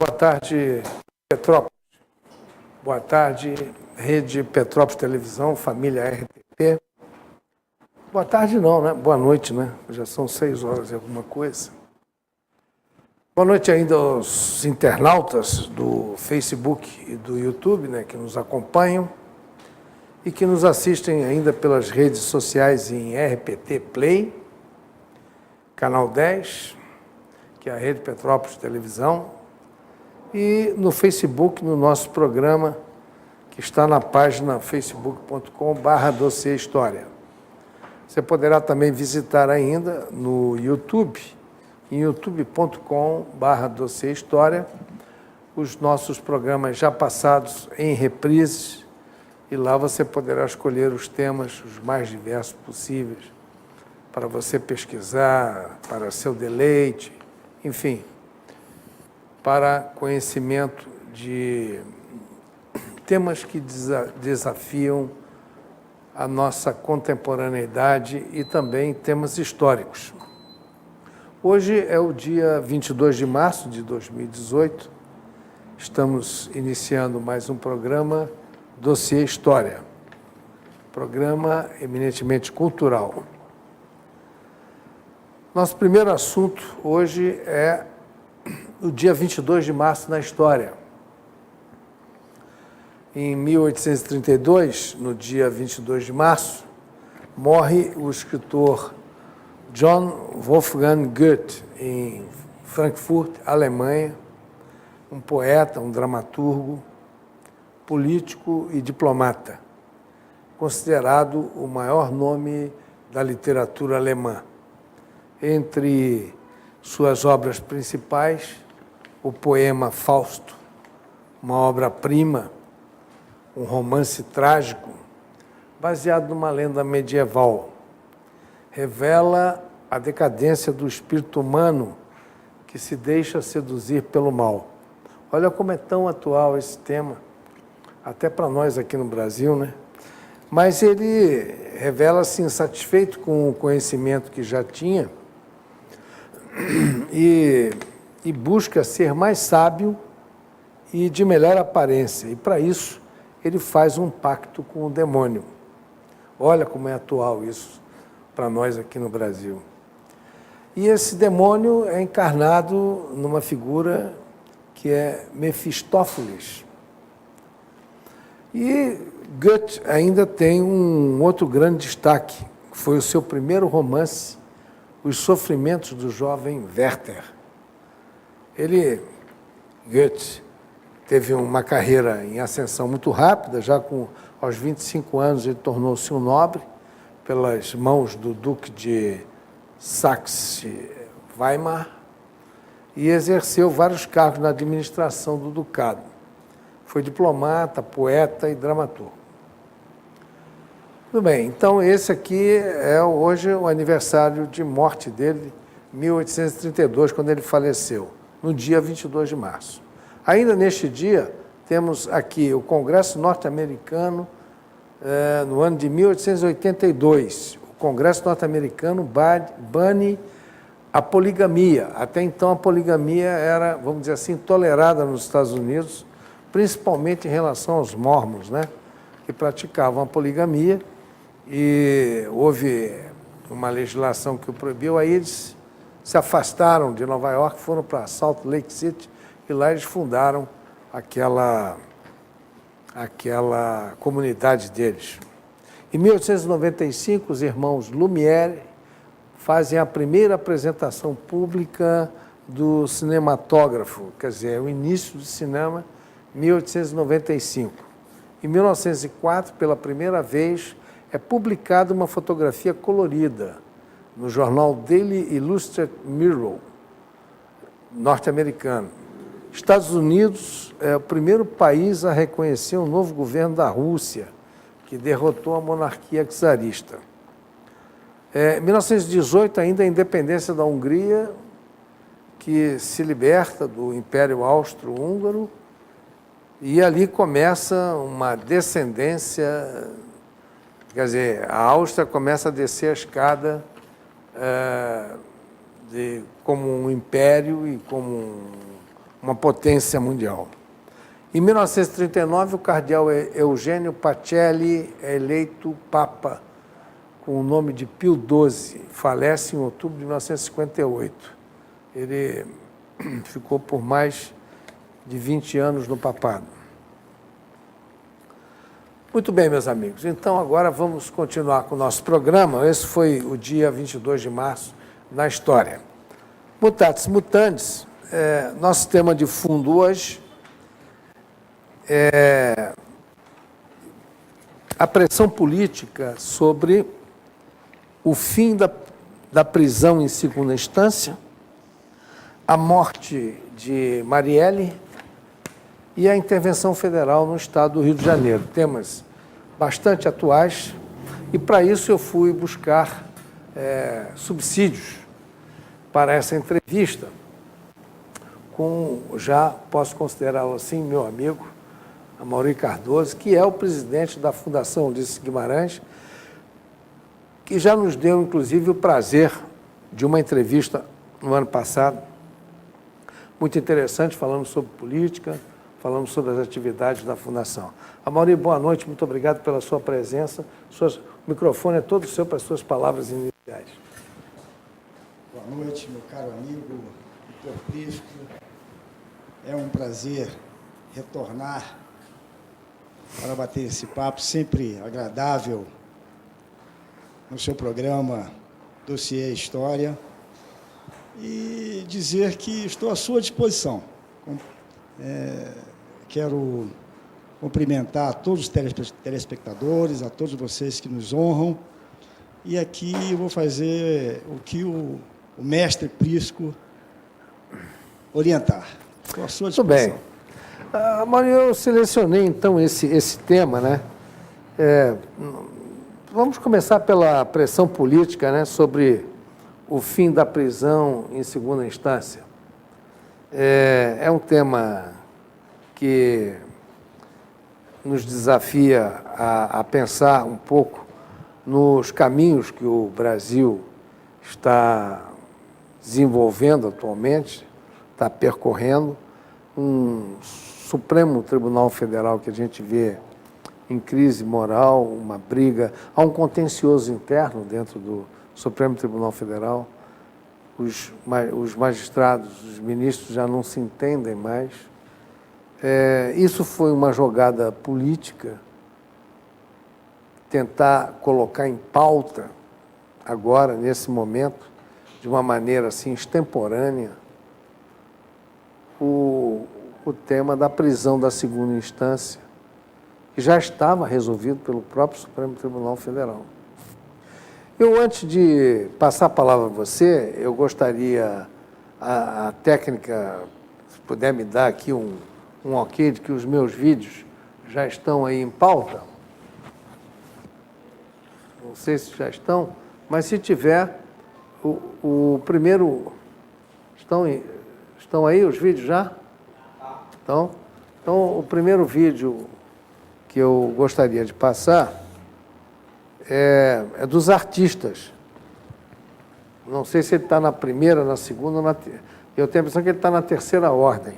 Boa tarde, Petrópolis. Boa tarde, Rede Petrópolis Televisão, família RTP. Boa tarde não, né? Boa noite, né? Já são 6 horas e alguma coisa. Boa noite ainda aos internautas do Facebook e do YouTube, né, que nos acompanham e que nos assistem ainda pelas redes sociais em RPT Play, Canal 10, que é a Rede Petrópolis Televisão, e no Facebook, no nosso programa, que está na página facebook.com/Dossiê História. Você poderá também visitar ainda no YouTube, em youtube.com/Dossiê História, os nossos programas já passados em reprises, e lá você poderá escolher os temas os mais diversos possíveis para você pesquisar, para seu deleite, enfim, para conhecimento de temas que desafiam a nossa contemporaneidade e também temas históricos. Hoje é o dia 22 de março de 2018, estamos iniciando mais um programa Dossiê História, programa eminentemente cultural. Nosso primeiro assunto hoje é o dia 22 de março na história. Em 1832, no dia 22 de março, morre o escritor John Wolfgang Goethe, em Frankfurt, Alemanha, um poeta, um dramaturgo, político e diplomata, considerado o maior nome da literatura alemã. Entre suas obras principais, o poema Fausto, uma obra-prima, um romance trágico, baseado numa lenda medieval, revela a decadência do espírito humano que se deixa seduzir pelo mal. Olha como é tão atual esse tema, até para nós aqui no Brasil, né? Mas ele revela-se insatisfeito com o conhecimento que já tinha e busca ser mais sábio e de melhor aparência. E, para isso, ele faz um pacto com o demônio. Olha como é atual isso para nós aqui no Brasil. E esse demônio é encarnado numa figura que é Mefistófeles. E Goethe ainda tem um outro grande destaque, que foi o seu primeiro romance, Os Sofrimentos do Jovem Werther. Goethe, teve uma carreira em ascensão muito rápida, já aos 25 anos ele tornou-se um nobre, pelas mãos do Duque de Saxe-Weimar, e exerceu vários cargos na administração do ducado. Foi diplomata, poeta e dramaturgo. Tudo bem, então esse aqui é hoje o aniversário de morte dele, 1832, quando ele faleceu, no dia 22 de março. Ainda neste dia, temos aqui o Congresso Norte-Americano, no ano de 1882. O Congresso Norte-Americano bane a poligamia. Até então, a poligamia era, vamos dizer assim, tolerada nos Estados Unidos, principalmente em relação aos mormons, né, que praticavam a poligamia, e houve uma legislação que o proibiu. Aí eles se afastaram de Nova York, foram para Salt Lake City, e lá eles fundaram aquela comunidade deles. Em 1895, os irmãos Lumière fazem a primeira apresentação pública do cinematógrafo, quer dizer, o início do cinema, 1895. Em 1904, pela primeira vez, é publicada uma fotografia colorida no jornal Daily Illustrated Mirror, norte-americano. Estados Unidos é o primeiro país a reconhecer o novo governo da Rússia, que derrotou a monarquia czarista. Em 1918, ainda a independência da Hungria, que se liberta do Império Austro-Húngaro, e ali começa uma descendência, quer dizer, a Áustria começa a descer a escada como um império e como uma potência mundial. Em 1939, o cardeal Eugênio Pacelli é eleito Papa com o nome de Pio XII. Falece em outubro de 1958. Ele ficou por mais de 20 anos no papado. Muito bem, meus amigos. Então, agora vamos continuar com o nosso programa. Esse foi o dia 22 de março na história. Mutatis mutandis, nosso tema de fundo hoje é a pressão política sobre o fim da prisão em segunda instância, a morte de Marielle e a intervenção federal no estado do Rio de Janeiro. Temas bastante atuais, e para isso eu fui buscar subsídios para essa entrevista com, já posso considerá-lo assim, meu amigo, Amaury Cardoso, que é o presidente da Fundação Ulisses Guimarães, que já nos deu, inclusive, o prazer de uma entrevista no ano passado, muito interessante, falando sobre política, falando sobre as atividades da Fundação. Amaury, boa noite, muito obrigado pela sua presença. O microfone é todo seu para as suas palavras iniciais. Boa noite, meu caro amigo, doutor Prisco. É um prazer retornar para bater esse papo sempre agradável no seu programa Dossiê História e dizer que estou à sua disposição. Quero cumprimentar a todos os telespectadores, a todos vocês que nos honram, e aqui eu vou fazer o que o mestre Prisco orientar. Estou à sua disposição. Muito bem. Amaury, eu selecionei, então, esse tema, né? Vamos começar pela pressão política, né, sobre o fim da prisão em segunda instância. É um tema que nos desafia a pensar um pouco nos caminhos que o Brasil está desenvolvendo atualmente, está percorrendo, um Supremo Tribunal Federal que a gente vê em crise moral, uma briga, há um contencioso interno dentro do Supremo Tribunal Federal, os magistrados, os ministros já não se entendem mais. Isso foi uma jogada política, tentar colocar em pauta, agora, nesse momento, de uma maneira assim extemporânea, o tema da prisão da segunda instância, que já estava resolvido pelo próprio Supremo Tribunal Federal. Eu, antes de passar a palavra a você, eu gostaria, a técnica, se puder me dar aqui um ok de que os meus vídeos já estão aí em pauta. Não sei se já estão, mas se tiver, o primeiro... Estão aí os vídeos já? Então, o primeiro vídeo que eu gostaria de passar é dos artistas. Não sei se ele está na primeira, na segunda, eu tenho a impressão que ele está na terceira ordem.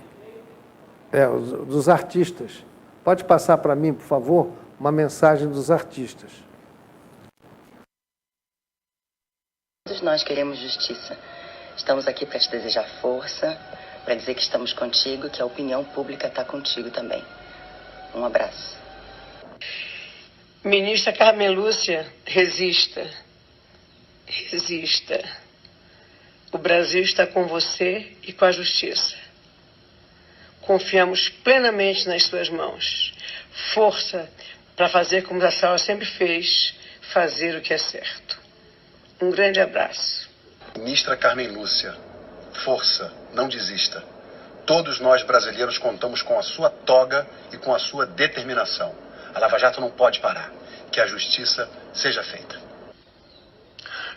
Dos artistas. Pode passar para mim, por favor, uma mensagem dos artistas. Todos nós queremos justiça. Estamos aqui para te desejar força, para dizer que estamos contigo, que a opinião pública está contigo também. Um abraço. Ministra Carmen Lúcia, resista. Resista. O Brasil está com você e com a justiça. Confiamos plenamente nas suas mãos. Força para fazer como a senhora sempre fez, fazer o que é certo. Um grande abraço. Ministra Carmen Lúcia, força, não desista. Todos nós brasileiros contamos com a sua toga e com a sua determinação. A Lava Jato não pode parar. Que a justiça seja feita.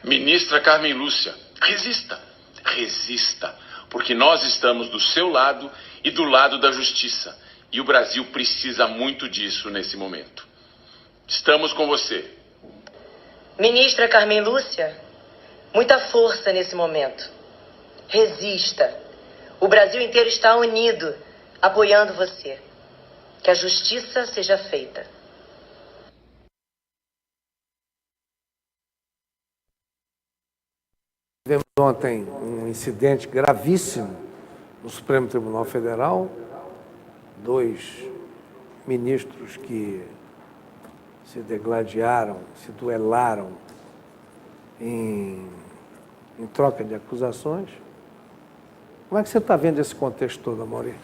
Ministra Carmen Lúcia, resista, resista, porque nós estamos do seu lado e do lado da justiça. E o Brasil precisa muito disso nesse momento. Estamos com você. Ministra Carmen Lúcia, muita força nesse momento. Resista. O Brasil inteiro está unido, apoiando você. Que a justiça seja feita. Tivemos ontem um incidente gravíssimo no Supremo Tribunal Federal, 2 ministros que se degladiaram, se duelaram em troca de acusações. Como é que você está vendo esse contexto todo, Amaury?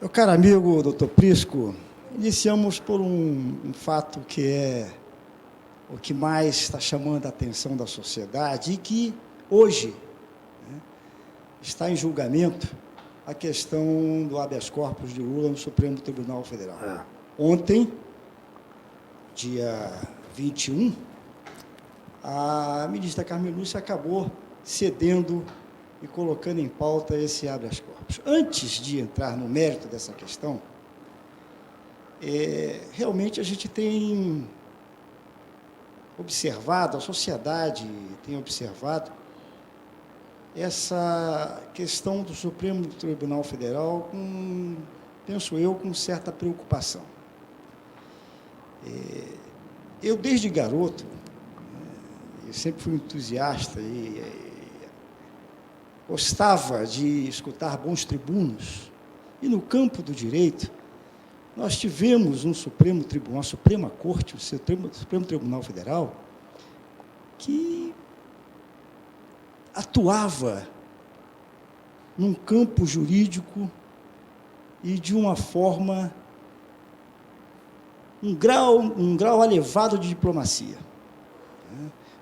Meu caro amigo, doutor Prisco, iniciamos por um fato que é o que mais está chamando a atenção da sociedade e que, hoje, né, está em julgamento a questão do habeas corpus de Lula no Supremo Tribunal Federal. Ontem, dia 21, a ministra Carmen Lúcia acabou cedendo e colocando em pauta esse habeas corpus. Antes de entrar no mérito dessa questão, realmente a gente tem observado, a sociedade tem observado essa questão do Supremo Tribunal Federal penso eu, com certa preocupação. Eu, desde garoto, eu sempre fui entusiasta e gostava de escutar bons tribunos. E no campo do direito, nós tivemos um Supremo Tribunal, a Suprema Corte, o Supremo Tribunal Federal, que atuava num campo jurídico e de uma forma, um grau elevado de diplomacia.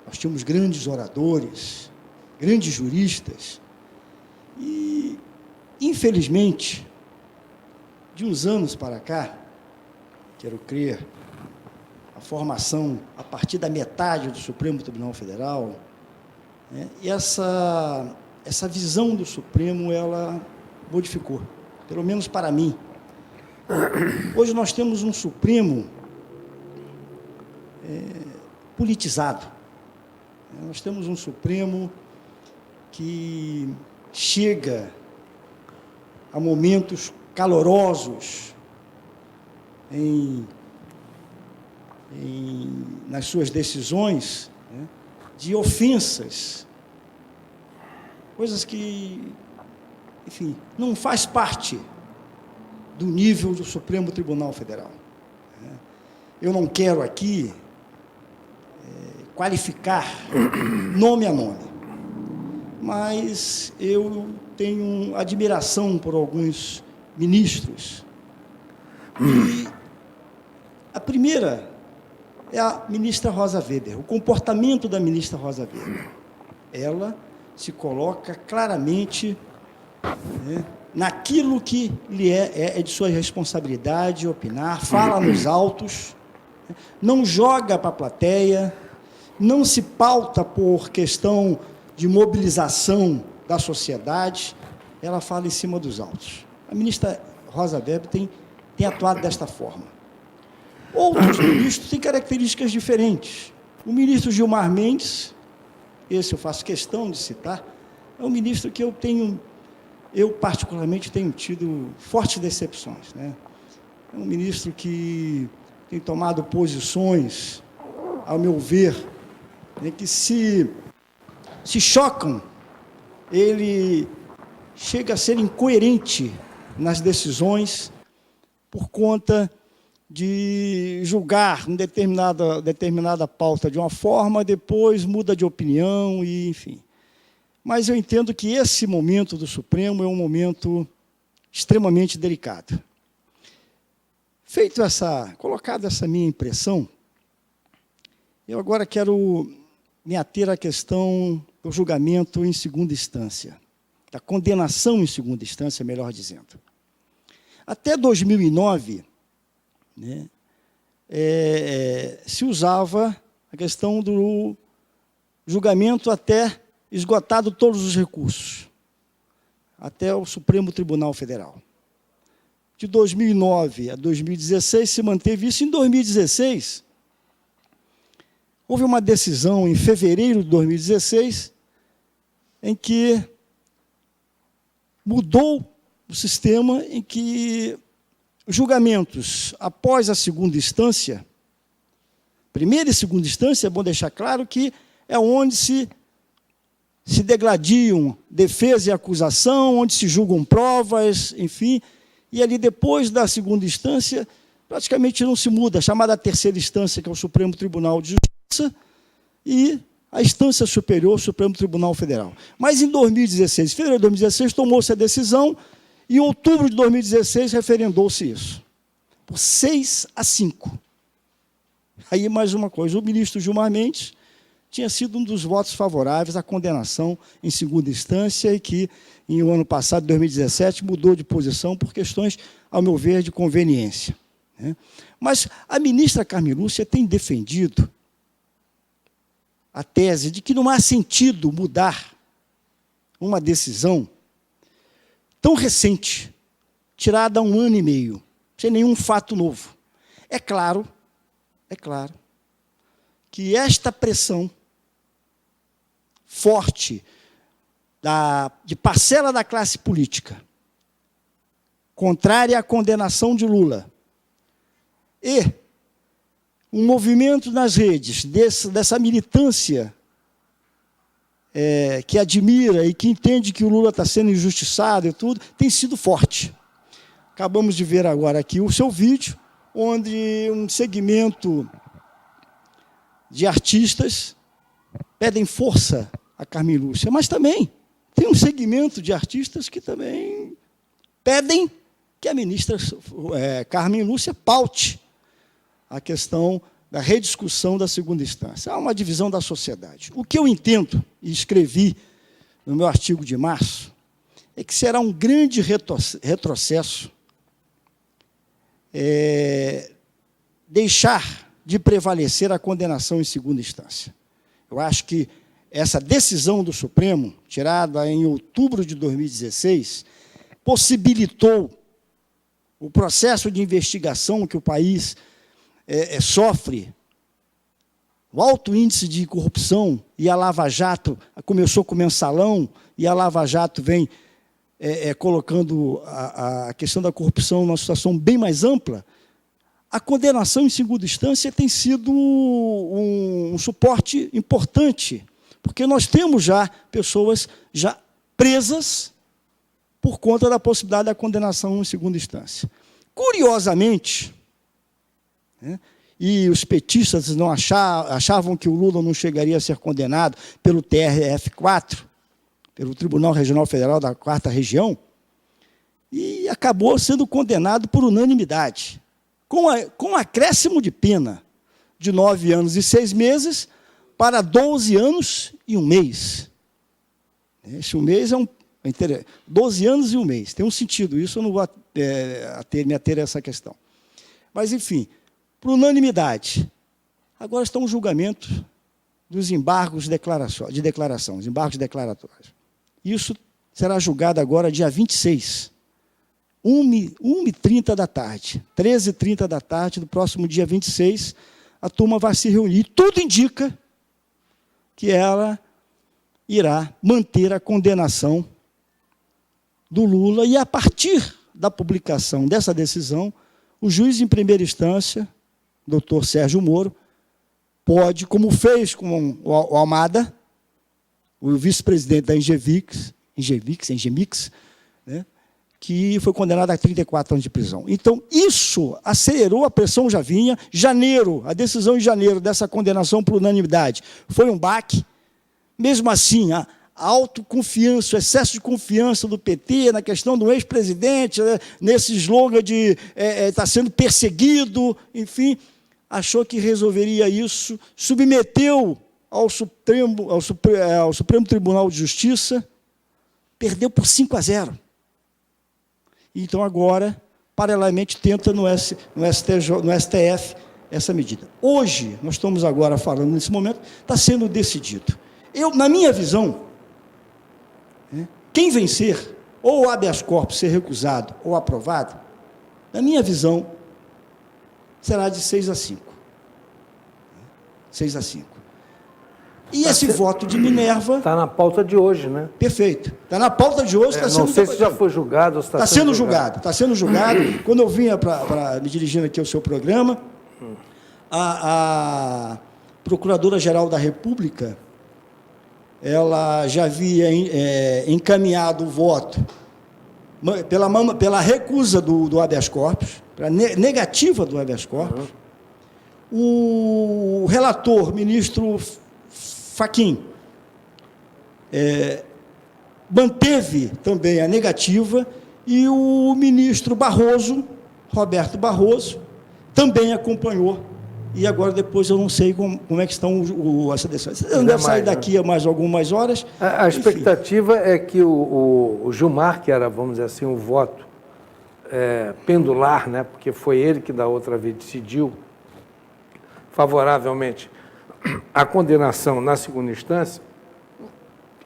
Nós tínhamos grandes oradores, grandes juristas, e, infelizmente, de uns anos para cá, quero crer, a formação a partir da metade do Supremo Tribunal Federal, e essa visão do Supremo, ela modificou, pelo menos para mim. Hoje nós temos um Supremo politizado. Nós temos um Supremo que chega a momentos calorosos nas suas decisões, de ofensas, coisas que, enfim, não faz parte do nível do Supremo Tribunal Federal. Eu não quero aqui qualificar nome a nome, mas eu tenho admiração por alguns ministros. E a primeira é a ministra Rosa Weber. O comportamento da ministra Rosa Weber. Ela se coloca claramente naquilo que lhe é de sua responsabilidade opinar, fala nos autos, não joga para a plateia, não se pauta por questão de mobilização da sociedade, ela fala em cima dos autos. A ministra Rosa Weber tem atuado desta forma. Outros ministros têm características diferentes. O ministro Gilmar Mendes, esse eu faço questão de citar, é um ministro que eu particularmente tenho tido fortes decepções. É um ministro que tem tomado posições, ao meu ver, que se chocam. Ele chega a ser incoerente nas decisões por conta de julgar uma determinada pauta de uma forma, depois muda de opinião, e enfim. Mas eu entendo que esse momento do Supremo é um momento extremamente delicado. Colocada essa minha impressão, eu agora quero me ater à questão do julgamento em segunda instância, da condenação em segunda instância, melhor dizendo. Até 2009, se usava a questão do julgamento até esgotado todos os recursos, até o Supremo Tribunal Federal. De 2009 a 2016 se manteve isso. Em 2016, houve uma decisão em fevereiro de 2016, em que mudou o sistema em que julgamentos após a segunda instância, primeira e segunda instância, é bom deixar claro que é onde se degladiam defesa e acusação, onde se julgam provas, enfim, e ali depois da segunda instância, praticamente não se muda, a chamada terceira instância, que é o Supremo Tribunal de Justiça, e a instância superior, o Supremo Tribunal Federal. Mas em 2016, em fevereiro de 2016, tomou-se a decisão, e em outubro de 2016 referendou-se isso, por 6-5. Aí, mais uma coisa, o ministro Gilmar Mendes tinha sido um dos votos favoráveis à condenação em segunda instância e que, em o ano passado, 2017, mudou de posição por questões, ao meu ver, de conveniência. Mas a ministra Carmen Lúcia tem defendido a tese de que não há sentido mudar uma decisão tão recente, tirada há 1 ano e meio, sem nenhum fato novo. É claro que esta pressão forte de parcela da classe política, contrária à condenação de Lula, e um movimento nas redes dessa militância que admira e que entende que o Lula está sendo injustiçado e tudo, tem sido forte. Acabamos de ver agora aqui o seu vídeo, onde um segmento de artistas pedem força a Carmen Lúcia, mas também tem um segmento de artistas que também pedem que a ministra Carmen Lúcia paute a questão da rediscussão da segunda instância. Há uma divisão da sociedade. O que eu entendo, e escrevi no meu artigo de março, é que será um grande retrocesso deixar de prevalecer a condenação em segunda instância. Eu acho que essa decisão do Supremo, tirada em outubro de 2016, possibilitou o processo de investigação que o país sofre, o alto índice de corrupção, e a Lava Jato começou com o mensalão, e a Lava Jato vem colocando a questão da corrupção numa situação bem mais ampla. A condenação em segunda instância tem sido um suporte importante, porque nós temos já pessoas já presas por conta da possibilidade da condenação em segunda instância. Curiosamente, e os petistas não achavam que o Lula não chegaria a ser condenado pelo TRF4, pelo Tribunal Regional Federal da 4ª Região, e acabou sendo condenado por unanimidade, com acréscimo de pena de 9 anos e 6 meses para 12 anos e 1 mês. Esse 1 mês é 12 anos e 1 mês. Tem um sentido, isso eu não vou me ater a essa questão. Mas, enfim, por unanimidade. Agora estão os julgamentos dos embargos de declaração, os embargos declaratórios. Isso será julgado agora dia 26, 1h30 da tarde, 13h30 da tarde, do próximo dia 26, a turma vai se reunir. E tudo indica que ela irá manter a condenação do Lula, e a partir da publicação dessa decisão, o juiz em primeira instância, doutor Sérgio Moro, pode, como fez com o Almada, o vice-presidente da Engevix, né, que foi condenado a 34 anos de prisão. Então, isso acelerou, a pressão já vinha. A decisão em janeiro dessa condenação por unanimidade foi um baque. Mesmo assim, a autoconfiança, o excesso de confiança do PT na questão do ex-presidente, nesse slogan de está sendo perseguido, enfim, achou que resolveria isso, submeteu ao Supremo Tribunal de Justiça, perdeu por 5-0. Então, agora, paralelamente, tenta no STF essa medida. Hoje, nós estamos agora falando, nesse momento, está sendo decidido. Na minha visão, quem vencer, ou o habeas corpus ser recusado ou aprovado, na minha visão, será de 6-5. 6-5. E esse voto de Minerva... Está na pauta de hoje, né? Perfeito. Está na pauta de hoje, está sendo... Não sei se já foi julgado ou se está sendo julgado. Está sendo julgado. Quando eu vinha para me dirigindo aqui ao seu programa, a Procuradora-Geral da República, ela já havia encaminhado o voto pela recusa do habeas corpus, pela negativa do habeas corpus. O relator, ministro Fachin, manteve também a negativa, e o ministro Barroso, Roberto Barroso, também acompanhou. E agora, depois, eu não sei como é que estão essa decisão. Não deve sair daqui a mais algumas horas. A expectativa é que o Gilmar, que era, vamos dizer assim, o voto pendular, né, porque foi ele que da outra vez decidiu favoravelmente a condenação na segunda instância,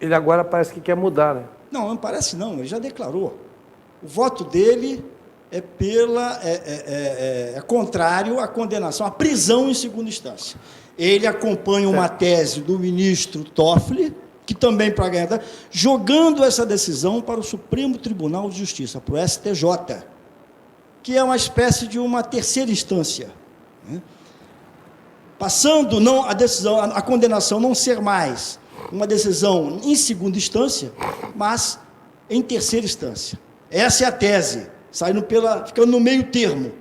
ele agora parece que quer mudar, né? Não parece não, ele já declarou. O voto dele é contrário à condenação, à prisão em segunda instância. Ele acompanha uma tese do ministro Toffoli, que também, para ganhar, jogando essa decisão para o Supremo Tribunal de Justiça, para o STJ, que é uma espécie de uma terceira instância, né? Passando a condenação não ser mais uma decisão em segunda instância, mas em terceira instância. Essa é a tese, ficando no meio termo.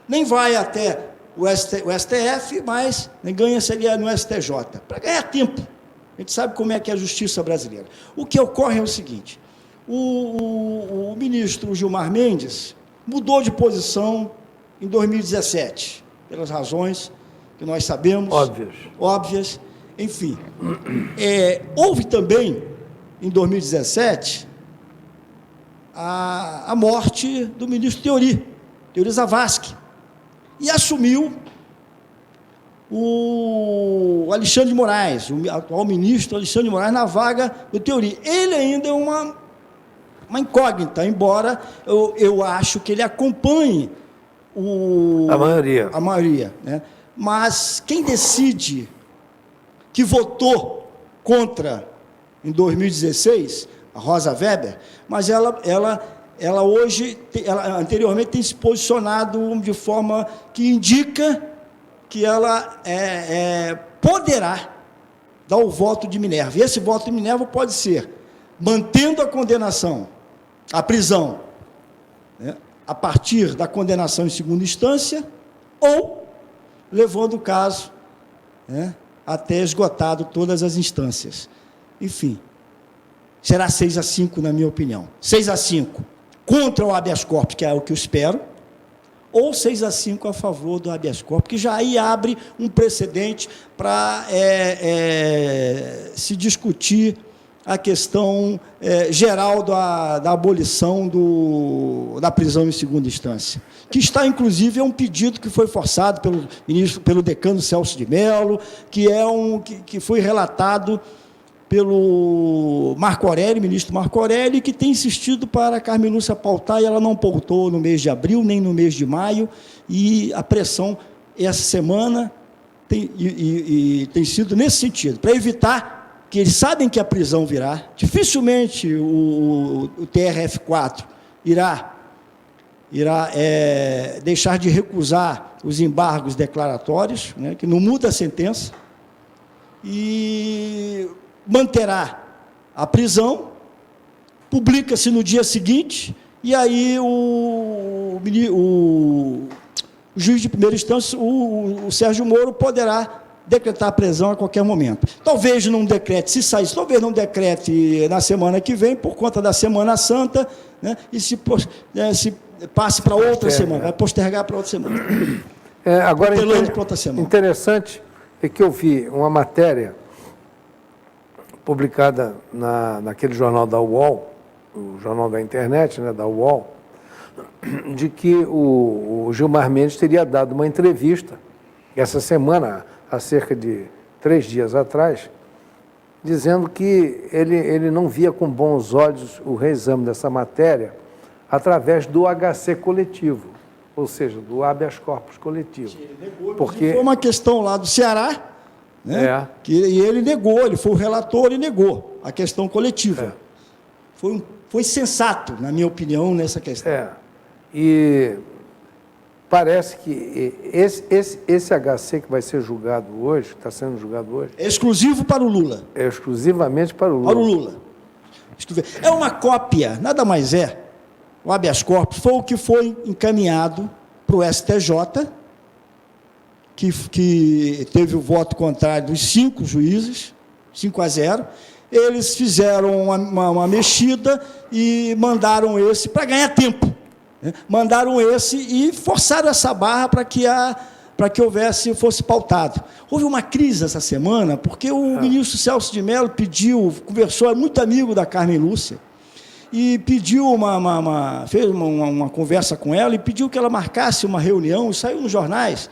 Nem vai até o STF, mas seria no STJ, para ganhar tempo. A gente sabe como é que é a justiça brasileira. O que ocorre é o seguinte: o ministro Gilmar Mendes mudou de posição em 2017, pelas razões que nós sabemos. Óbvias. Enfim, houve também, em 2017, a morte do ministro Teori Zavascki, e assumiu o Alexandre de Moraes, o atual ministro Alexandre de Moraes, na vaga do Teori. Ele ainda é uma incógnita, embora eu acho que ele acompanhe a maioria, né? Mas quem decide, que votou contra em 2016, a Rosa Weber, mas ela hoje, anteriormente tem se posicionado de forma que indica que ela poderá dar o voto de Minerva. E esse voto de Minerva pode ser mantendo a condenação, a prisão, né, a partir da condenação em segunda instância, ou levando o caso, né, até esgotado todas as instâncias. Enfim, será 6-5, na minha opinião. 6-5 contra o habeas corpus, que é o que eu espero, ou 6-5 a favor do habeas corpus, que já aí abre um precedente para se discutir a questão geral da abolição da prisão em segunda instância, que está, inclusive, um pedido que foi forçado pelo decano Celso de Mello, que foi relatado pelo ministro Marco Aurélio, que tem insistido para a Carmen Lúcia pautar, e ela não pautou no mês de abril, nem no mês de maio, e a pressão essa semana tem sido nesse sentido, para evitar que eles sabem que a prisão virá, dificilmente o TRF4 irá deixar de recusar os embargos declaratórios, né, que não muda a sentença, e manterá a prisão, publica-se no dia seguinte, e aí o juiz de primeira instância, o Sérgio Moro, poderá decretar a prisão a qualquer momento. Talvez não decrete, talvez não decrete na semana que vem, por conta da Semana Santa, né, e se passe para outra semana, vai postergar para outra semana. Agora, interessante é que eu vi uma matéria publicada naquele jornal da UOL, o jornal da internet, né, da UOL, de que o Gilmar Mendes teria dado uma entrevista essa semana, há cerca de 3 dias atrás, dizendo que ele não via com bons olhos o reexame dessa matéria através do HC coletivo, ou seja, do habeas corpus coletivo. Porque foi uma questão lá do Ceará, né? E ele negou, ele foi o relator e negou a questão coletiva. Foi sensato, na minha opinião, nessa questão. E parece que esse HC que vai ser julgado hoje, está sendo julgado hoje... É exclusivo para o Lula. É exclusivamente para o Lula. Para o Lula. É uma cópia, nada mais é. O habeas corpus foi o que foi encaminhado para o STJ, que teve o voto contrário dos 5 juízes, 5-0. Eles fizeram uma mexida e mandaram esse para ganhar tempo. Né? Mandaram esse e forçaram essa barra para que fosse pautado. Houve uma crise essa semana, porque o ministro Celso de Mello conversou, é muito amigo da Carmen Lúcia, e pediu fez uma conversa com ela e pediu que ela marcasse uma reunião, e saiu nos jornais.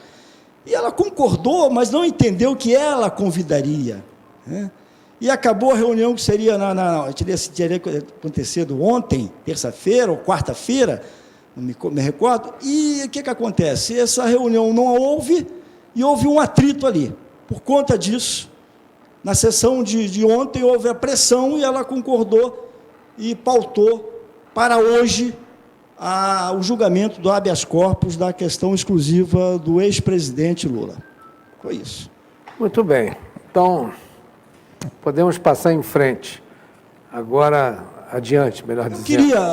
E ela concordou, mas não entendeu que ela convidaria. Né? E acabou a reunião que teria acontecido ontem, terça-feira ou quarta-feira, não me recordo, e o que acontece? Essa reunião não houve, e houve um atrito ali. Por conta disso, na sessão de ontem, houve a pressão, e ela concordou e pautou para hoje o julgamento do habeas corpus da questão exclusiva do ex-presidente Lula. Foi isso. Muito bem. Então, podemos passar em frente. Agora, adiante, melhor dizendo.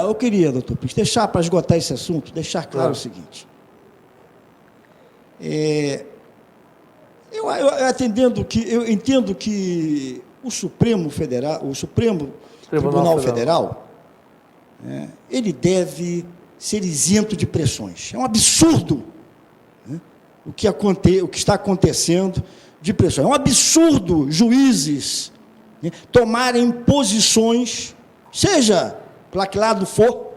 Eu queria, doutor Pires, deixar para esgotar esse assunto, deixar claro o seguinte. Eu entendo que o Supremo Tribunal Federal, ele deve ser isento de pressões. É um absurdo, né, o que está acontecendo de pressões. É um absurdo juízes, né, tomarem posições, seja para que lado for,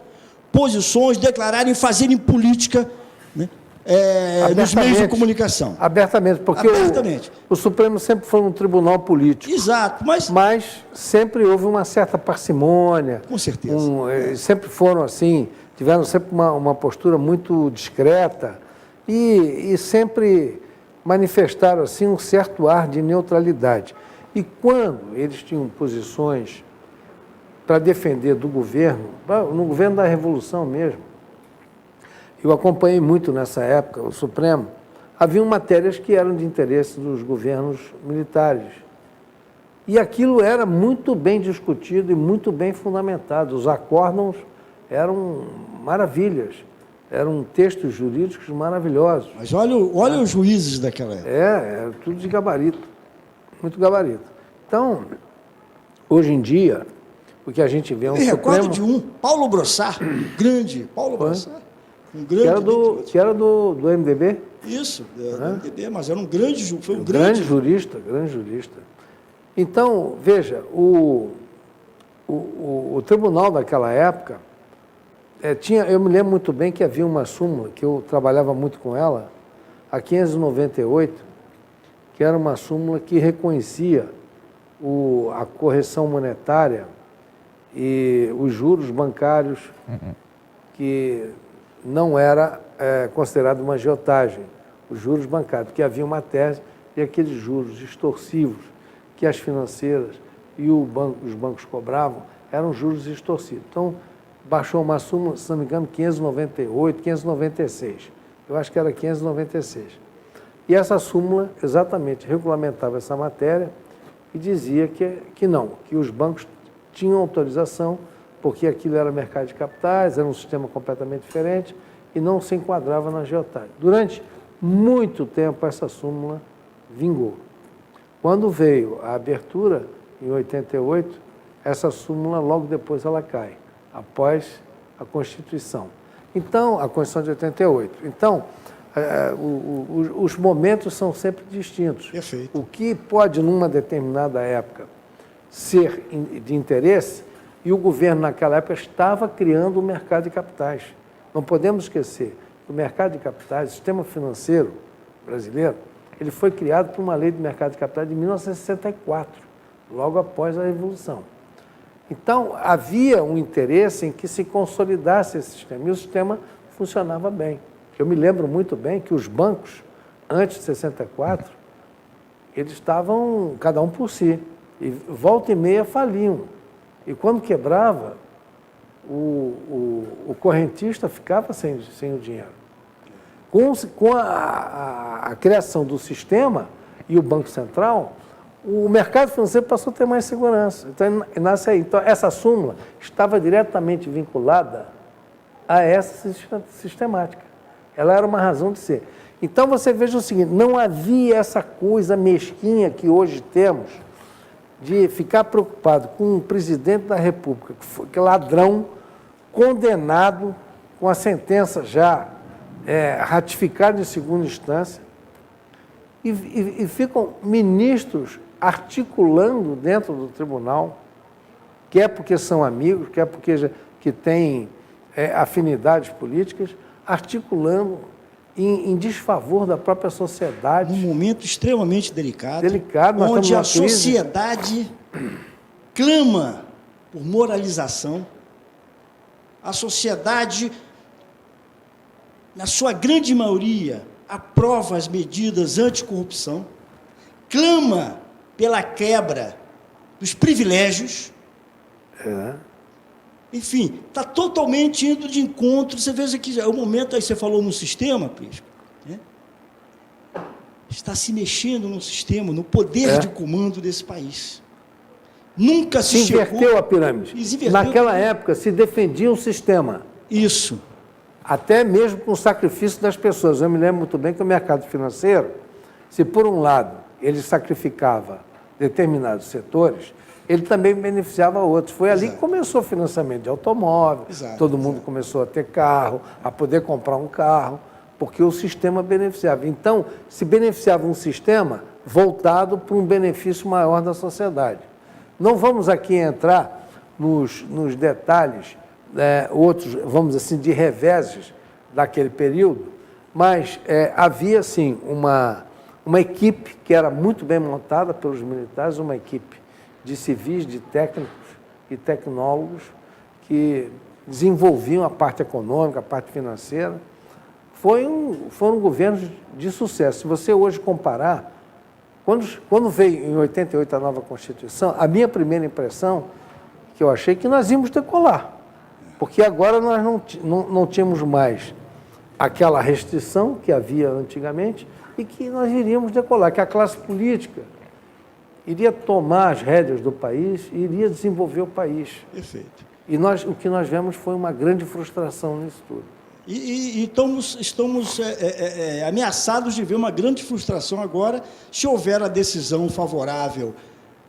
posições, declararem, fazerem política, né, nos meios de comunicação. Abertamente, porque o Supremo sempre foi um tribunal político. Exato, mas sempre houve uma certa parcimônia. Com certeza. Sempre foram assim, tiveram sempre uma postura muito discreta e sempre manifestaram assim um certo ar de neutralidade. E quando eles tinham posições para defender do governo, no governo da Revolução mesmo, eu acompanhei muito nessa época o Supremo, haviam matérias que eram de interesse dos governos militares. E aquilo era muito bem discutido e muito bem fundamentado. Os acórdãos eram maravilhas, eram textos jurídicos maravilhosos. Mas olha os juízes daquela época. Era tudo de gabarito, muito gabarito. Então, hoje em dia, o que a gente vê é um Supremo... recordo de Paulo Brossard, grande, Paulo Brossard. Um grande que era do MDB? Isso, do MDB, mas era um grande jurista. Então, veja, o tribunal daquela época, eu me lembro muito bem que havia uma súmula, que eu trabalhava muito com ela, a 598, que era uma súmula que reconhecia a correção monetária e os juros bancários, que não era considerado uma agiotagem, os juros bancários, porque havia uma tese de aqueles juros extorsivos que as financeiras e os bancos cobravam, eram juros extorsivos. Então, baixou uma súmula, se não me engano, 598, 596. Eu acho que era 596. E essa súmula exatamente regulamentava essa matéria e dizia que não, que os bancos tinham autorização, porque aquilo era mercado de capitais, era um sistema completamente diferente e não se enquadrava na agiotagem. Durante muito tempo, essa súmula vingou. Quando veio a abertura, em 88, essa súmula, logo depois, ela cai, após a Constituição. Então, a Constituição de 88. Então, os momentos são sempre distintos. Perfeito. O que pode, numa determinada época, ser de interesse, e o governo, naquela época, estava criando o mercado de capitais. Não podemos esquecer que o mercado de capitais, o sistema financeiro brasileiro, ele foi criado por uma lei do mercado de capitais de 1964, logo após a Revolução. Então, havia um interesse em que se consolidasse esse sistema, e o sistema funcionava bem. Eu me lembro muito bem que os bancos, antes de 64, eles estavam cada um por si. E volta e meia faliam. E quando quebrava, o correntista ficava sem o dinheiro. Com a criação do sistema e o Banco Central, o mercado financeiro passou a ter mais segurança. Então, nasce aí. Então, essa súmula estava diretamente vinculada a essa sistemática. Ela era uma razão de ser. Então, você veja o seguinte, não havia essa coisa mesquinha que hoje temos de ficar preocupado com um presidente da República, que é ladrão, condenado, com a sentença já ratificada em segunda instância, e ficam ministros articulando dentro do tribunal, quer porque são amigos, quer porque que têm afinidades políticas, articulando em desfavor da própria sociedade. Num momento extremamente delicado, nós onde a estamos numa crise. sociedade clama por moralização, a sociedade, na sua grande maioria, aprova as medidas anticorrupção, clama pela quebra dos privilégios. Enfim, está totalmente indo de encontro. Você veja que é o momento, aí você falou no sistema, Prisco, né? Está se mexendo no sistema, no poder de comando desse país. Nunca se inverteu a pirâmide. Naquela época se defendia um sistema. Isso. Até mesmo com o sacrifício das pessoas. Eu me lembro muito bem que o mercado financeiro, se por um lado ele sacrificava determinados setores, ele também beneficiava outros. Foi ali que começou o financiamento de automóvel, todo mundo começou a ter carro, a poder comprar um carro, porque o sistema beneficiava. Então, se beneficiava um sistema voltado para um benefício maior da sociedade. Não vamos aqui entrar nos detalhes, outros, vamos assim, de reveses daquele período, mas havia, sim, uma equipe que era muito bem montada pelos militares, uma equipe de civis, de técnicos e tecnólogos que desenvolviam a parte econômica, a parte financeira. Foram governos de sucesso. Se você hoje comparar, quando veio em 88 a nova Constituição, a minha primeira impressão, que eu achei que nós íamos decolar, porque agora nós não tínhamos mais aquela restrição que havia antigamente e que nós iríamos decolar, que a classe política iria tomar as rédeas do país e iria desenvolver o país. Perfeito. E o que nós vemos foi uma grande frustração nisso tudo. E estamos ameaçados de ver uma grande frustração agora, se houver a decisão favorável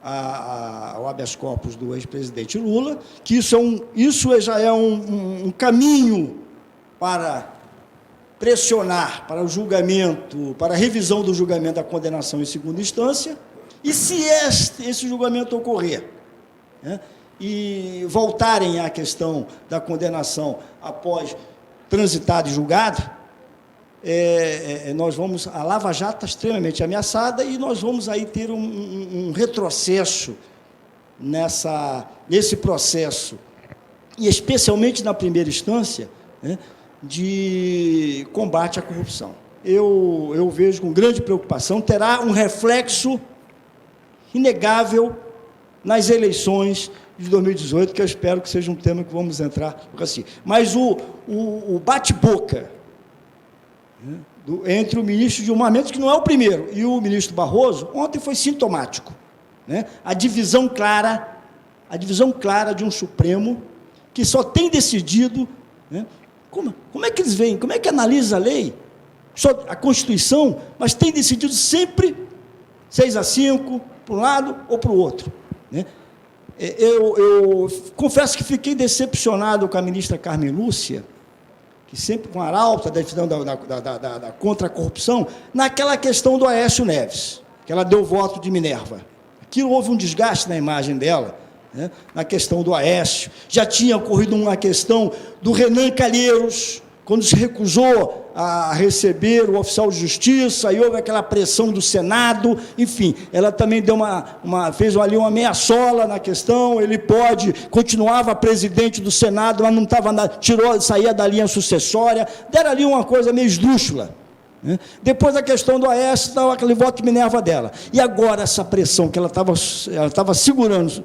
ao habeas corpus do ex-presidente Lula, que isso já é um caminho para pressionar para o julgamento, para a revisão do julgamento da condenação em segunda instância. E se esse julgamento ocorrer, né, e voltarem à questão da condenação após transitado e julgado, a Lava Jato está extremamente ameaçada e nós vamos aí ter um retrocesso nesse processo, e especialmente na primeira instância, né, de combate à corrupção. Eu vejo com grande preocupação, terá um reflexo inegável nas eleições de 2018, que eu espero que seja um tema que vamos entrar assim. Mas o bate-boca, né, entre o ministro Gilmar Mendes, que não é o primeiro, e o ministro Barroso, ontem foi sintomático, né? A divisão clara de um Supremo que só tem decidido, né, como é que eles veem, como é que analisa a lei, a Constituição, mas tem decidido sempre 6-5, para um lado ou para o outro, né? Eu confesso que fiquei decepcionado com a ministra Carmen Lúcia, que sempre com a arauta da defesa da contra a corrupção, naquela questão do Aécio Neves, que ela deu voto de Minerva. Aquilo houve um desgaste na imagem dela, né, na questão do Aécio. Já tinha ocorrido uma questão do Renan Calheiros, quando se recusou a receber o oficial de justiça, e houve aquela pressão do Senado, enfim, ela também deu fez ali uma meia-sola na questão, ele continuava presidente do Senado, mas não estava, saía da linha sucessória, deram ali uma coisa meio esdrúxula, né? Depois a questão do Aécio, aquele voto de Minerva dela. E agora essa pressão que ela estava segurando,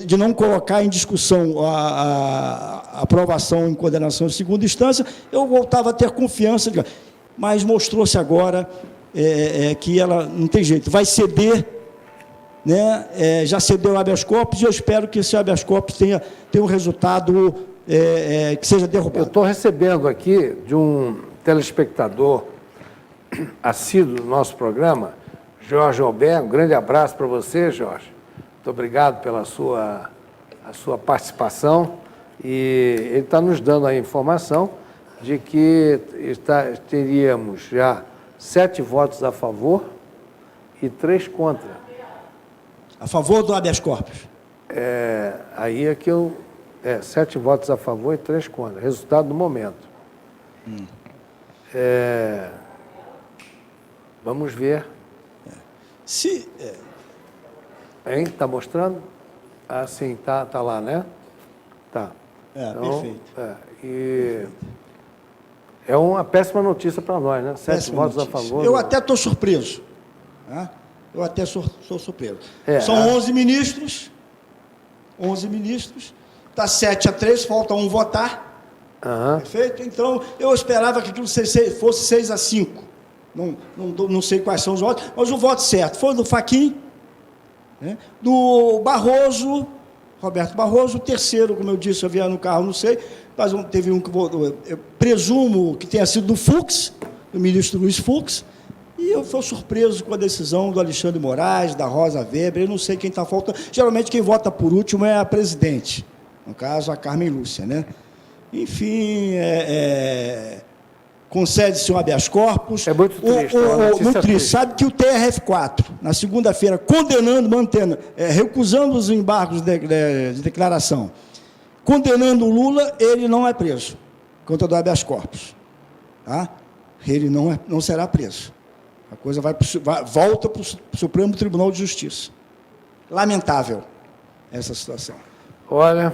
de não colocar em discussão a aprovação em condenação em segunda instância, eu voltava a ter confiança, mas mostrou-se agora que ela não tem jeito, vai ceder, né? Já cedeu o habeas corpus, e eu espero que esse habeas corpus tenha um resultado que seja derrubado. Eu estou recebendo aqui de um telespectador assíduo do nosso programa, Jorge Albert, um grande abraço para você, Jorge. Muito obrigado pela sua participação, e ele está nos dando a informação de que teríamos já 7 votos a favor e 3 contra. A favor do habeas corpus? Aí é que 7 votos a favor e 3 contra. Resultado do momento. Vamos ver. Hein? Está mostrando? Ah, sim, tá lá, né? Tá. Então, perfeito. E é uma péssima notícia para nós, né? 7 votos a favor. Eu até estou surpreso. Né? Eu até sou surpreso. São 11 ministros. 11 ministros. Está 7-3, falta um votar. Perfeito? Então, eu esperava que aquilo fosse 6-5. Não sei quais são os votos, mas o voto certo foi do Fachin, né? Do Barroso, Roberto Barroso, o terceiro, como eu disse, eu via no carro, não sei, mas teve um que eu presumo que tenha sido do Fux, do ministro Luiz Fux, e eu fui surpreso com a decisão do Alexandre de Moraes, da Rosa Weber, eu não sei quem está faltando. Geralmente quem vota por último é a presidente, no caso a Carmen Lúcia, né? Enfim, concede-se um habeas corpus. É muito triste. Muito triste. Sabe que o TRF4, na segunda-feira, condenando, mantendo, recusando os embargos de declaração, condenando o Lula, ele não é preso, contra do habeas corpus. Tá? Ele não será preso. A coisa volta para o Supremo Tribunal de Justiça. Lamentável essa situação. Olha,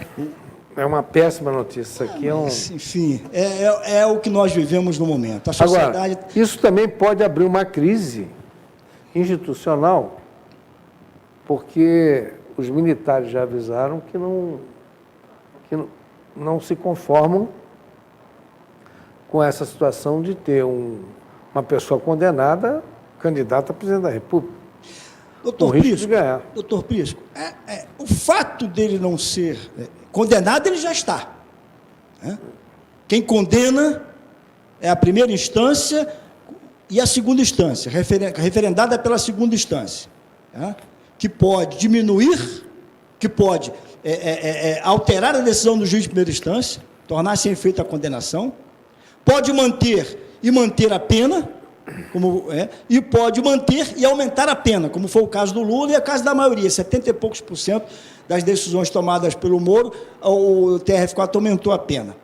é uma péssima notícia. Isso aqui enfim, é o que nós vivemos no momento. A sociedade... Agora, isso também pode abrir uma crise institucional, porque os militares já avisaram que não se conformam com essa situação de ter uma pessoa condenada candidata a presidente da República. Doutor Prisco, o fato dele não ser condenado, ele já está. Né? Quem condena é a primeira instância e a segunda instância, referendada pela segunda instância, né? Que pode diminuir, que pode alterar a decisão do juiz de primeira instância, tornar sem efeito a condenação, pode manter a pena, e pode manter e aumentar a pena, como foi o caso do Lula e o caso da maioria, 70 e poucos % das decisões tomadas pelo Moro, o TRF4 aumentou a pena.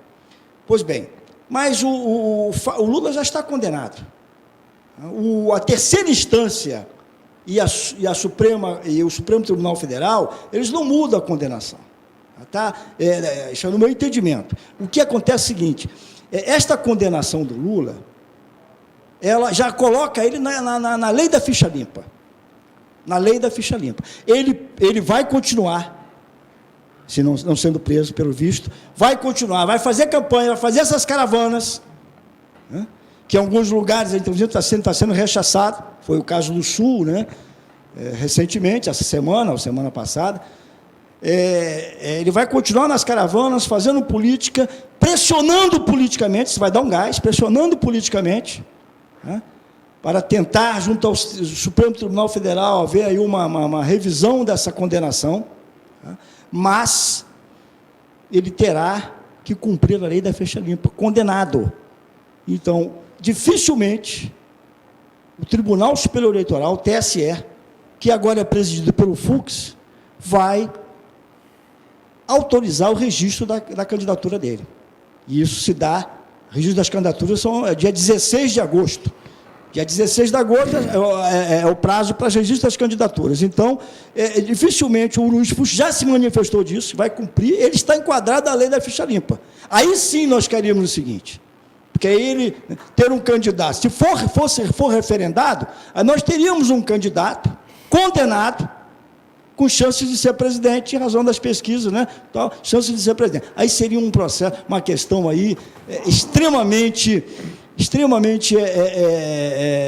Pois bem, mas o Lula já está condenado. A terceira instância e a Suprema e o Supremo Tribunal Federal, eles não mudam a condenação. Tá? Isso é no meu entendimento. O que acontece é o seguinte: esta condenação do Lula, ela já coloca ele na lei da ficha limpa. Na lei da ficha limpa. Ele vai continuar, se não sendo preso, pelo visto, vai continuar, vai fazer campanha, vai fazer essas caravanas, né? Que em alguns lugares, inclusive, está sendo rechaçado. Foi o caso do Sul, né? Recentemente, essa semana, ou semana passada. Ele vai continuar nas caravanas, fazendo política, pressionando politicamente, isso vai dar um gás, pressionando politicamente, né, para tentar, junto ao Supremo Tribunal Federal, haver aí uma revisão dessa condenação, né, mas ele terá que cumprir a lei da ficha limpa, condenado. Então, dificilmente, o Tribunal Superior Eleitoral, o TSE, que agora é presidido pelo Fux, vai autorizar o registro da candidatura dele. E isso se dá, o registro das candidaturas é dia 16 de agosto. Dia 16 de agosto é o prazo para registro das candidaturas. Então, dificilmente o Luiz Fux já se manifestou disso, vai cumprir, ele está enquadrado na lei da ficha limpa. Aí sim nós queríamos o seguinte, porque é ele ter um candidato. Se for referendado, aí nós teríamos um candidato condenado, com chances de ser presidente, em razão das pesquisas, né? Então, chances de ser presidente. Aí seria um processo, uma questão aí extremamente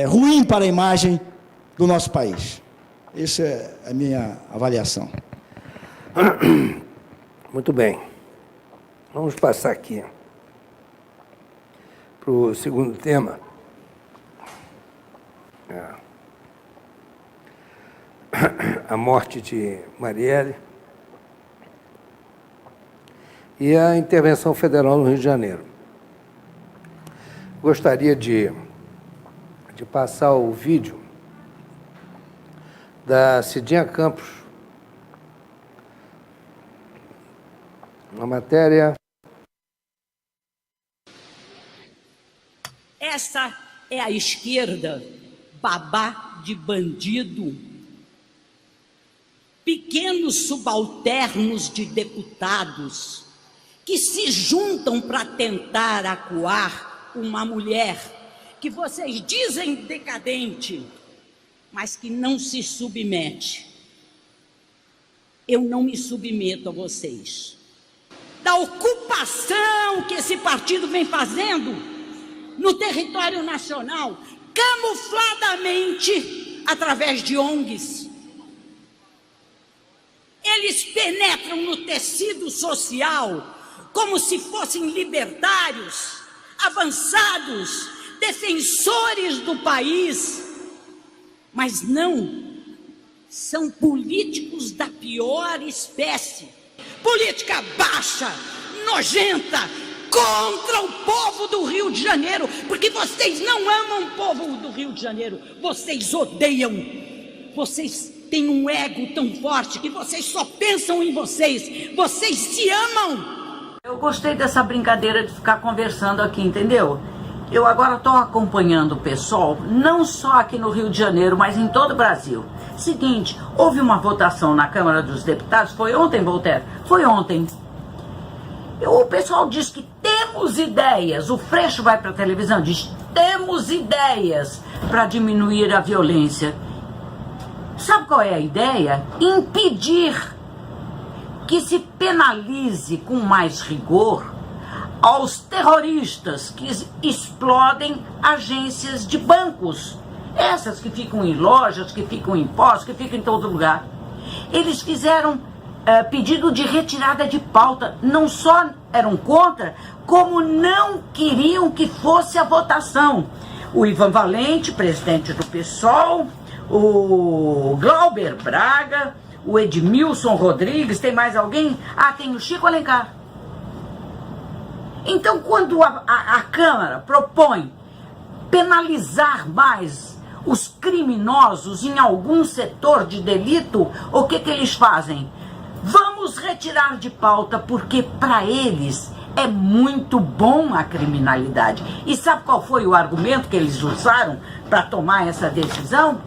ruim para a imagem do nosso país. Essa é a minha avaliação. Muito bem. Vamos passar aqui para o segundo tema. A morte de Marielle e a intervenção federal no Rio de Janeiro. Gostaria de passar o vídeo da Cidinha Campos, uma matéria. Essa é a esquerda, babá de bandido, pequenos subalternos de deputados que se juntam para tentar acuar uma mulher que vocês dizem decadente, mas que não se submete. Eu não me submeto a vocês. Da ocupação que esse partido vem fazendo no território nacional, camufladamente, através de ONGs. Eles penetram no tecido social como se fossem libertários, avançados, defensores do país, mas não, são políticos da pior espécie. Política baixa, nojenta, contra o povo do Rio de Janeiro, porque vocês não amam o povo do Rio de Janeiro, vocês odeiam, vocês têm um ego tão forte que vocês só pensam em vocês se amam. Eu gostei dessa brincadeira de ficar conversando aqui, entendeu? Eu agora estou acompanhando o PSOL, não só aqui no Rio de Janeiro, mas em todo o Brasil. Seguinte, houve uma votação na Câmara dos Deputados, foi ontem, Voltaire? Foi ontem. O pessoal diz que temos ideias, o Freixo vai para a televisão, diz, temos ideias para diminuir a violência. Sabe qual é a ideia? Impedir que se penalize com mais rigor aos terroristas que explodem agências de bancos. Essas que ficam em lojas, que ficam em postos, que ficam em todo lugar. Eles fizeram pedido de retirada de pauta. Não só eram contra, como não queriam que fosse a votação. O Ivan Valente, presidente do PSOL, o Glauber Braga, o Edmilson Rodrigues, tem mais alguém? Ah, tem o Chico Alencar. Então, quando a Câmara propõe penalizar mais os criminosos em algum setor de delito, o que eles fazem? Vamos retirar de pauta, porque para eles é muito bom a criminalidade. E sabe qual foi o argumento que eles usaram para tomar essa decisão?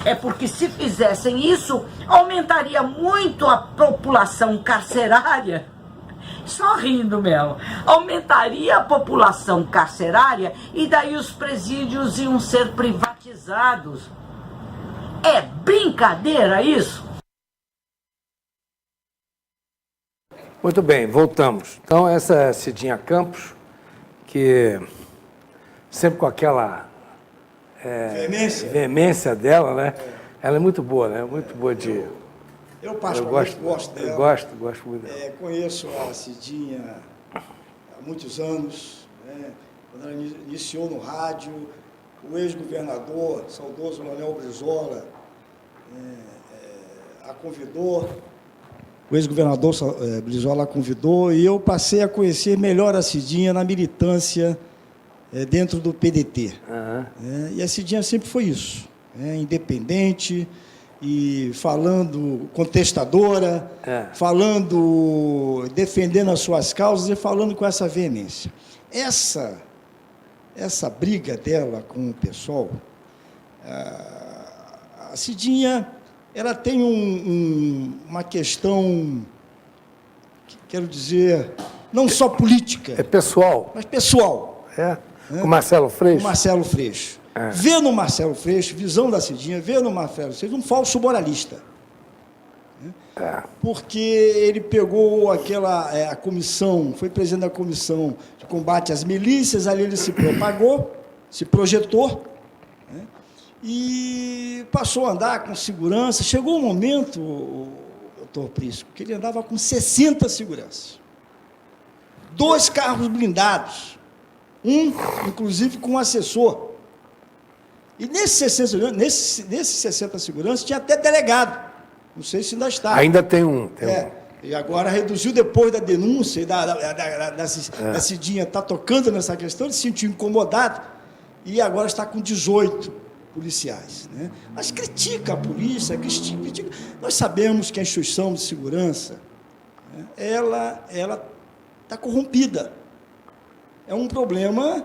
É porque se fizessem isso, aumentaria muito a população carcerária. Só rindo mesmo. Aumentaria a população carcerária e daí os presídios iam ser privatizados. É brincadeira isso? Muito bem, voltamos. Então, essa Cidinha Campos, que sempre com aquela veemência dela, né? Ela é muito boa, né? Muito boa de... Eu particularmente gosto dela. Eu gosto muito dela. Conheço a Cidinha há muitos anos, né? Quando ela iniciou no rádio, o ex-governador, saudoso Manuel Brizola, a convidou, o ex-governador Brizola a convidou, e eu passei a conhecer melhor a Cidinha na militância dentro do PDT. Uhum. E a Cidinha sempre foi isso, independente, e falando, contestadora, falando, defendendo as suas causas e falando com essa veemência. Essa briga dela com o PSOL, a Cidinha, ela tem uma questão, quero dizer, não só política. É pessoal. Mas pessoal. né? O Marcelo Freixo? O Marcelo Freixo. Vê no Marcelo Freixo, visão da Cidinha, vê no Marcelo Freixo um falso moralista. Porque ele pegou a comissão, foi presidente da comissão de combate às milícias, ali ele se propagou, se projetou, né? E passou a andar com segurança. Chegou um momento, o doutor Prisco, que ele andava com 60 seguranças. 2 carros blindados, inclusive, com um assessor. E nesses 60 seguranças tinha até delegado. Não sei se ainda está. Ainda tem um. E agora reduziu depois da denúncia, da Cidinha está tocando nessa questão, ele se sentiu incomodado e agora está com 18 policiais, né? Mas critica a polícia, critica. Nós sabemos que a instituição de segurança, né, ela está corrompida. É um problema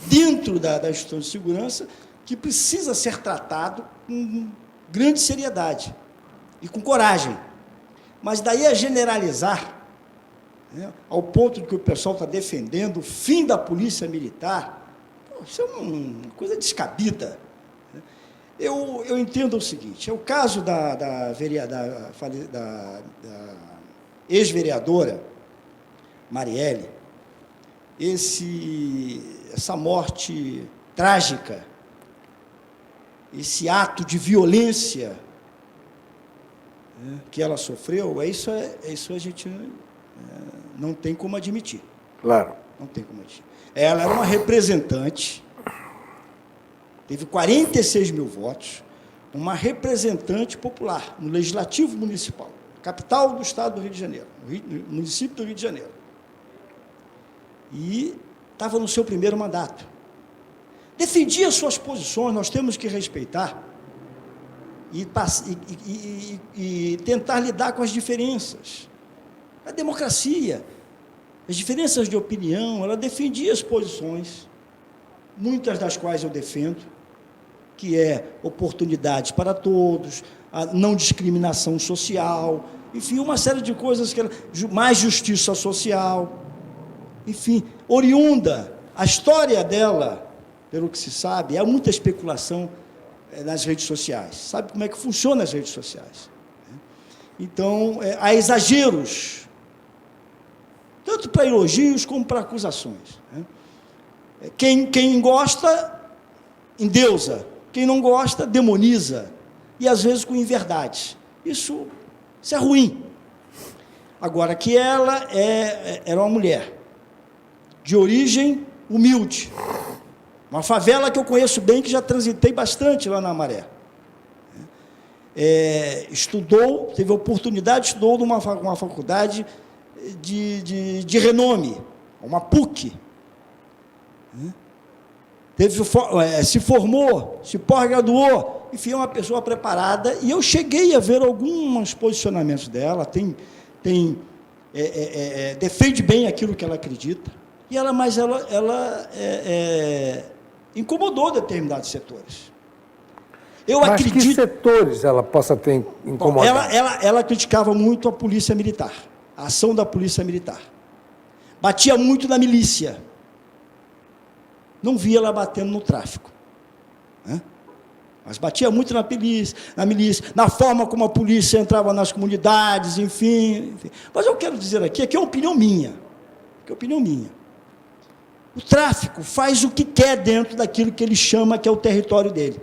dentro da instituição de segurança que precisa ser tratado com grande seriedade e com coragem. Mas daí a generalizar, né, ao ponto de que o pessoal está defendendo o fim da polícia militar, isso é uma coisa descabida. Eu entendo o seguinte, é o caso da ex-vereadora Marielle, essa morte trágica, esse ato de violência, né, que ela sofreu, isso a gente não tem como admitir. Claro. Não tem como admitir. Ela era uma representante, teve 46 mil votos, uma representante popular no Legislativo Municipal, capital do Estado do Rio de Janeiro, no município do Rio de Janeiro. E estava no seu primeiro mandato. Defendia suas posições, nós temos que respeitar e tentar lidar com as diferenças. A democracia, as diferenças de opinião, ela defendia as posições, muitas das quais eu defendo, que é oportunidades para todos, a não discriminação social, enfim, uma série de coisas, mais justiça social, enfim, oriunda. A história dela, pelo que se sabe, há muita especulação nas redes sociais. Sabe como é que funciona as redes sociais? Então, há exageros, tanto para elogios como para acusações. Quem gosta, endeusa. Quem não gosta, demoniza. E, às vezes, com inverdades. Isso é ruim. Agora, que ela era uma mulher de origem humilde, uma favela que eu conheço bem, que já transitei bastante lá na Maré. Estudou, teve oportunidade, estudou numa faculdade de renome, uma PUC. Se formou, se pós-graduou, enfim, é uma pessoa preparada, e eu cheguei a ver alguns posicionamentos dela, defende bem aquilo que ela acredita, mas ela incomodou determinados setores. Mas acredito, que setores ela possa ter incomodado? Ela criticava muito a polícia militar, a ação da polícia militar. Batia muito na milícia. Não via ela batendo no tráfico, né? Mas batia muito na milícia, na forma como a polícia entrava nas comunidades, enfim. Mas eu quero dizer aqui é opinião minha. O tráfico faz o que quer dentro daquilo que ele chama que é o território dele.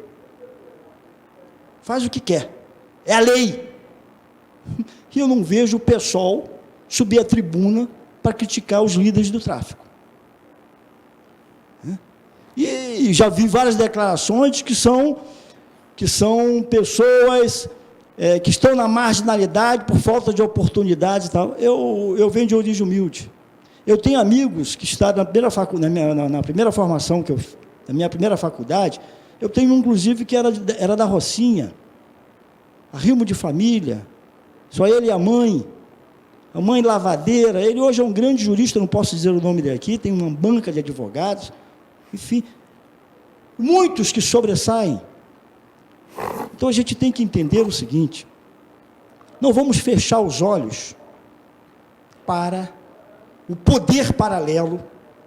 Faz o que quer. É a lei. E eu não vejo o pessoal subir à tribuna para criticar os líderes do tráfico. E já vi várias declarações que são pessoas que estão na marginalidade por falta de oportunidades e tal. Eu venho de origem humilde. Eu tenho amigos que estão na primeira formação, na minha primeira faculdade, eu tenho inclusive que era da Rocinha, arrimo de família, só ele e a mãe lavadeira, ele hoje é um grande jurista, não posso dizer o nome dele aqui, tem uma banca de advogados, enfim, muitos que sobressaem. Então a gente tem que entender o seguinte, não vamos fechar os olhos para o poder paralelo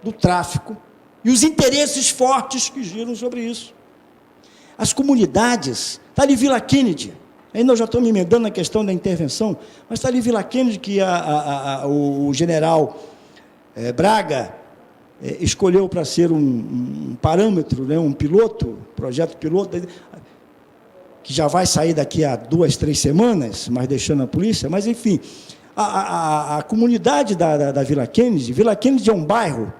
do tráfico e os interesses fortes que giram sobre isso. As comunidades, está ali Vila Kennedy, ainda eu já estou me emendando na questão da intervenção, mas está ali Vila Kennedy, que o general Braga escolheu para ser um parâmetro, né, um piloto, projeto piloto, que já vai sair daqui a 2, 3 semanas, mas deixando a polícia, mas enfim, a comunidade da Vila Kennedy é um bairro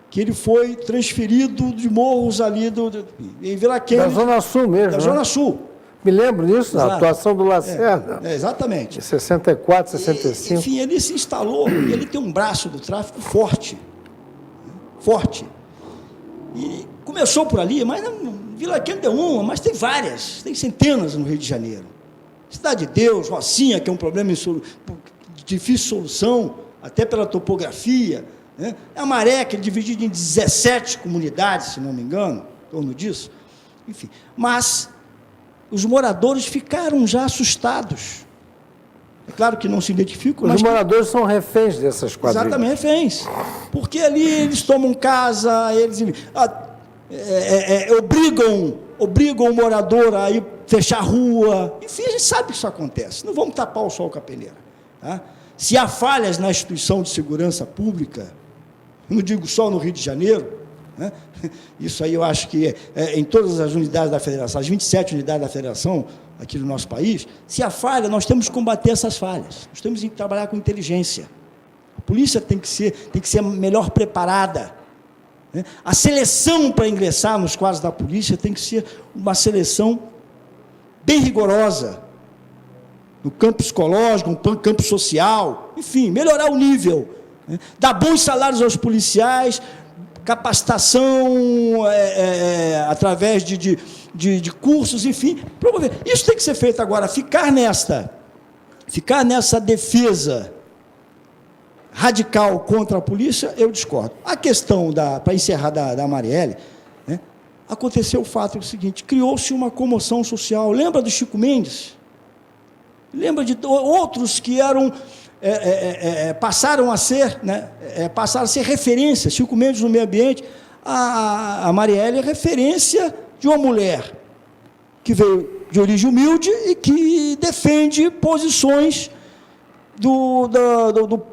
que ele foi transferido de morros ali em Vila Kennedy. Da Zona Sul mesmo. Da Zona Sul. Me lembro disso, na atuação do Lacerda. Exatamente. Em 64, 65. Enfim, ele se instalou, e ele tem um braço do tráfico forte. Forte. E começou por ali, mas Vila Kennedy é uma, mas tem várias, tem centenas no Rio de Janeiro. Cidade de Deus, Rocinha, que é um problema de difícil solução, até pela topografia, né? A Maré, que é dividida em 17 comunidades, se não me engano, em torno disso. Enfim, mas os moradores ficaram já assustados. É claro que não se identificam. Os moradores são reféns dessas quadrilhas. Exatamente, reféns. Porque ali eles tomam casa, eles obrigam o morador a ir fechar a rua. Enfim, a gente sabe que isso acontece. Não vamos tapar o sol com a peneira. Tá? Se há falhas na instituição de segurança pública, não digo só no Rio de Janeiro, né? Isso aí eu acho que em todas as unidades da federação, as 27 unidades da federação aqui no nosso país, se há falha, nós temos que combater essas falhas, nós temos que trabalhar com inteligência. A polícia tem que ser melhor preparada, né? A seleção para ingressar nos quadros da polícia tem que ser uma seleção bem rigorosa, no campo psicológico, no campo social, enfim, melhorar o nível, né? Dar bons salários aos policiais, capacitação através de cursos, enfim, promover. Isso tem que ser feito agora. Ficar nessa defesa radical contra a polícia, eu discordo. A questão, para encerrar, da Marielle, né, aconteceu o fato seguinte, criou-se uma comoção social. Lembra do Chico Mendes? Lembra de outros que eram... passaram a ser referência. Chico Mendes no meio ambiente, a Marielle é referência de uma mulher que veio de origem humilde e que defende posições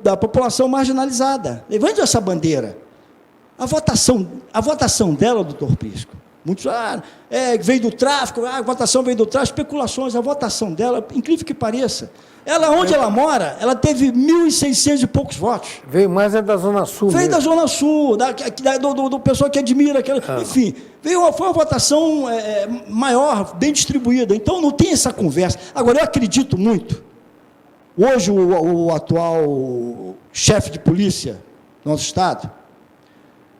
da população marginalizada. Levante essa bandeira. A votação dela, doutor Prisco, muitos veio do tráfico, a votação veio do tráfico, especulações, a votação dela, incrível que pareça, onde ela mora, ela teve 1.600 e poucos votos. Veio mais da Zona Sul. Veio mesmo. Da Zona Sul, do pessoal que admira, enfim, foi uma votação maior, bem distribuída, então não tem essa conversa. Agora, eu acredito muito, hoje o atual chefe de polícia do nosso estado,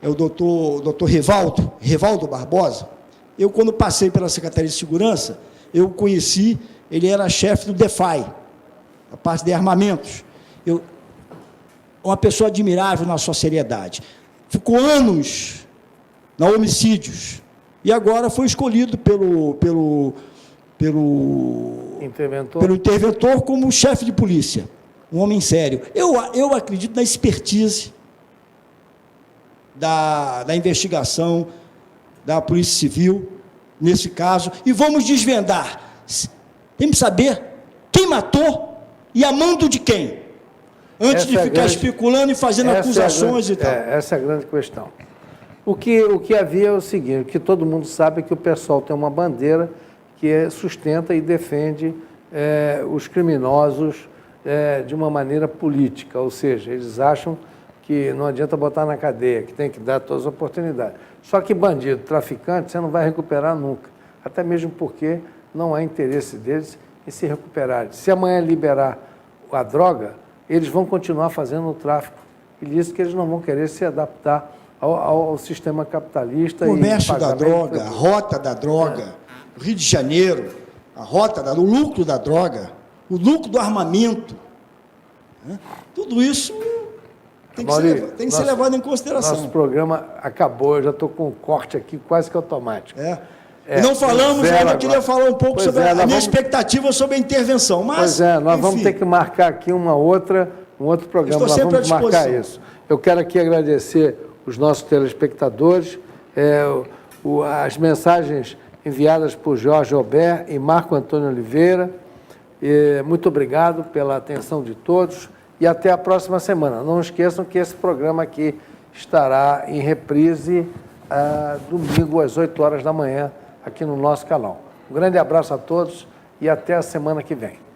é o doutor Rivaldo Barbosa. Eu, quando passei pela Secretaria de Segurança, eu conheci, ele era chefe do DEFAI, a parte de armamentos. Uma pessoa admirável na sua seriedade. Ficou anos na homicídios, e agora foi escolhido pelo interventor como chefe de polícia, um homem sério. Eu acredito na expertise da investigação da Polícia Civil, nesse caso, e vamos desvendar. Temos que saber quem matou e a mando de quem, antes de ficar especulando e fazendo acusações e tal. Essa é a grande questão. O que havia é o seguinte, o que todo mundo sabe é que o pessoal tem uma bandeira que sustenta e defende os criminosos de uma maneira política, ou seja, eles acham que não adianta botar na cadeia, que tem que dar todas as oportunidades. Só que bandido, traficante, você não vai recuperar nunca, até mesmo porque não há interesse deles em se recuperarem. Se amanhã liberar a droga, eles vão continuar fazendo o tráfico. E diz que eles não vão querer se adaptar ao sistema capitalista. Comércio da droga, a rota da droga, o Rio de Janeiro, o lucro da droga, o lucro do armamento, né? Tudo isso tem que ser levado em consideração. Nosso programa acabou, eu já estou com um corte aqui quase que automático. Não falamos, eu ainda queria falar um pouco sobre a minha expectativa sobre a intervenção. Mas, nós vamos ter que marcar aqui um outro programa, nós vamos marcar isso. Eu quero aqui agradecer os nossos telespectadores, as mensagens enviadas por Jorge Albert e Marco Antônio Oliveira. Muito obrigado pela atenção de todos e até a próxima semana. Não esqueçam que esse programa aqui estará em reprise domingo às 8 horas da manhã aqui no nosso canal. Um grande abraço a todos e até a semana que vem.